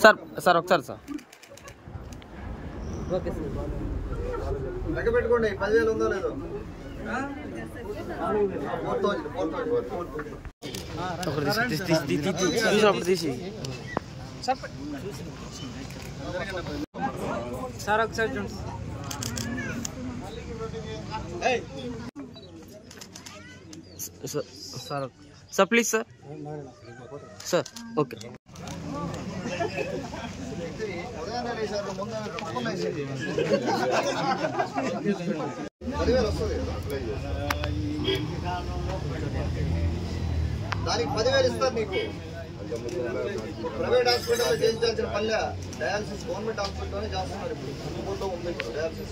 Sir sir ఒకసారి sir లెక్క పెట్టుకోండి 10,000 ఉందో లేదో తీసి సార్ ఒకసారి చూడండి sir sir please sir sir okay దానికి 10,000 ఇస్తారు నీకు. ప్రైవేట్ హాస్పిటల్లో చేయించాల్సిన పల్లె డయాలసిస్ గవర్నమెంట్ హాస్పిటల్లోనే చేస్తున్నారు. ఇప్పుడు ఊళ్ళో ఉంది డయాలసిస్.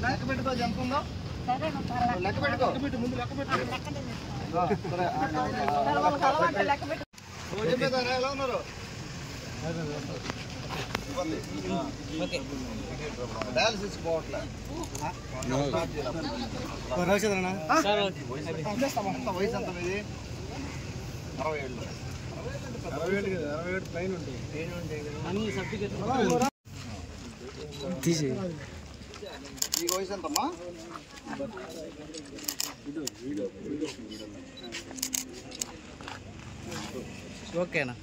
లెక్క పెట్టుకో, ఎంత ఉందో లెక్క పెట్టుకో. చెప్పేదారా ఎలా ఉన్నారు? డయాలసిస్ పోవట్లే. వయసు ఎంత మీది? 67 ఈ వయసు ఎంతమ్మా? ఓకేనా?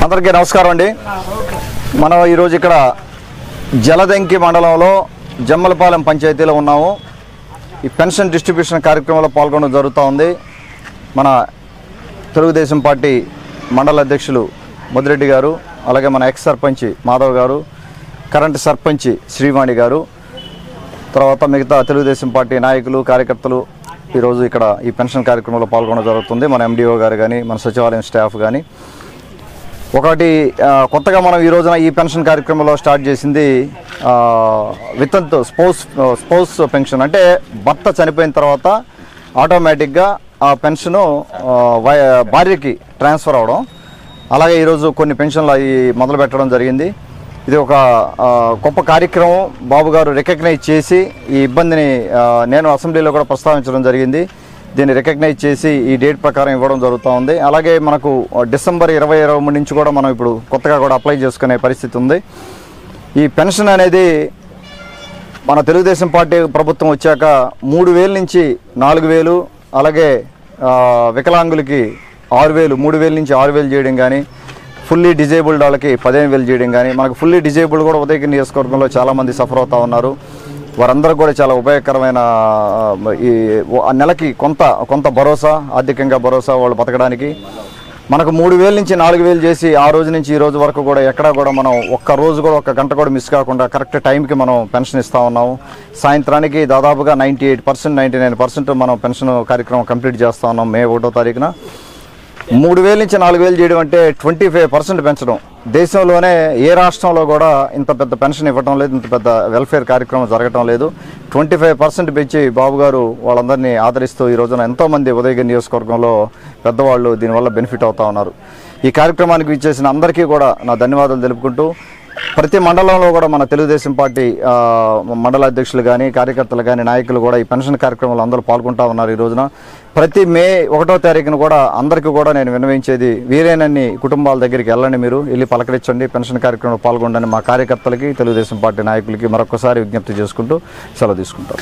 అందరికీ నమస్కారం అండి. మనం ఈరోజు ఇక్కడ జలదంకి మండలంలో జమ్మలపాలెం పంచాయతీలో ఉన్నాము. ఈ పెన్షన్ డిస్ట్రిబ్యూషన్ కార్యక్రమంలో పాల్గొనడం జరుగుతూ ఉంది. మన తెలుగుదేశం పార్టీ మండల అధ్యక్షులు ముదిరెడ్డి గారు, అలాగే మన ఎక్స్ సర్పంచ్ మాధవ్ గారు, కరెంట్ సర్పంచ్ శ్రీవాణి గారు, తర్వాత మిగతా తెలుగుదేశం పార్టీ నాయకులు కార్యకర్తలు ఈరోజు ఇక్కడ ఈ పెన్షన్ కార్యక్రమంలో పాల్గొనడం జరుగుతుంది. మన ఎండిఓ గారు కానీ, మన సచివాలయం స్టాఫ్ కానీ. ఒకటి కొత్తగా మనం ఈ రోజున ఈ పెన్షన్ కార్యక్రమంలో స్టార్ట్ చేసింది వితంతు స్పౌస్ పెన్షన్. అంటే భర్త చనిపోయిన తర్వాత ఆటోమేటిక్గా ఆ పెన్షను భార్యకి ట్రాన్స్ఫర్ అవ్వడం. అలాగే ఈరోజు కొన్ని పెన్షన్లు అవి మొదలు పెట్టడం జరిగింది. ఇది ఒక గొప్ప కార్యక్రమం. బాబు గారు రికగ్నైజ్ చేసి ఈ ఇబ్బందిని నేను అసెంబ్లీలో కూడా ప్రస్తావించడం జరిగింది. దీన్ని రికగ్నైజ్ చేసి ఈ డేట్ ప్రకారం ఇవ్వడం జరుగుతూ ఉంది. అలాగే మనకు డిసెంబర్ 2023 నుంచి కూడా మనం ఇప్పుడు కొత్తగా కూడా అప్లై చేసుకునే పరిస్థితి ఉంది. ఈ పెన్షన్ అనేది మన తెలుగుదేశం పార్టీ ప్రభుత్వం వచ్చాక 3,000 నుంచి 4,000, అలాగే వికలాంగులకి 6,000, 3,000 నుంచి 6,000 చేయడం కానీ, ఫుల్లీ డిజేబుల్డ్ వాళ్ళకి 15,000 చేయడం కానీ. మనకు ఫుల్లీ డిజేబుల్డ్ కూడా ఉదయగిరి నియోజకవర్గంలో చాలామంది సఫర్ అవుతూ ఉన్నారు. వారందరూ కూడా చాలా ఉపయోగకరమైన ఈ నెలకి కొంత భరోసా, ఆర్థికంగా భరోసా వాళ్ళు బతకడానికి. మనకు 3,000 నుంచి 4,000 చేసి ఆ రోజు నుంచి ఈ రోజు వరకు కూడా ఎక్కడా కూడా మనం ఒక్క రోజు కూడా ఒక్క గంట కూడా మిస్ కాకుండా కరెక్ట్ టైంకి మనం పెన్షన్ ఇస్తూ ఉన్నాము. సాయంత్రానికి దాదాపుగా 98%, 99% మనం పెన్షన్ కార్యక్రమం కంప్లీట్ చేస్తూ ఉన్నాం. మే 1వ తారీఖున 3,000 నుంచి 4,000 చేయడం అంటే 25% పెంచడం. దేశంలోనే ఏ రాష్ట్రంలో కూడా ఇంత పెద్ద పెన్షన్ ఇవ్వడం లేదు, ఇంత పెద్ద వెల్ఫేర్ కార్యక్రమం జరగటం లేదు. 25% పెంచి బాబు గారు వాళ్ళందరినీ ఆదరిస్తూ ఈ రోజున ఎంతోమంది ఉదయగిరి నియోజకవర్గంలో పెద్దవాళ్ళు దీనివల్ల బెనిఫిట్ అవుతూ ఉన్నారు. ఈ కార్యక్రమానికి ఇచ్చేసిన అందరికీ కూడా నా ధన్యవాదాలు తెలుపుకుంటూ, ప్రతి మండలంలో కూడా మన తెలుగుదేశం పార్టీ మండల అధ్యక్షులు కానీ, కార్యకర్తలు కానీ, నాయకులు కూడా ఈ పెన్షన్ కార్యక్రమంలో అందరూ పాల్గొంటూ ఉన్నారు. ఈ రోజున ప్రతి మే 1వ తారీఖున కూడా అందరికీ కూడా నేను విన్నవించేది, వీలైనన్ని కుటుంబాల దగ్గరికి వెళ్ళండి, మీరు వెళ్ళి పలకరించండి, పెన్షన్ కార్యక్రమంలో పాల్గొండండి. మా కార్యకర్తలకి, తెలుగుదేశం పార్టీ నాయకులకి మరొకసారి విజ్ఞప్తి చేసుకుంటూ సెలవు తీసుకుంటాం.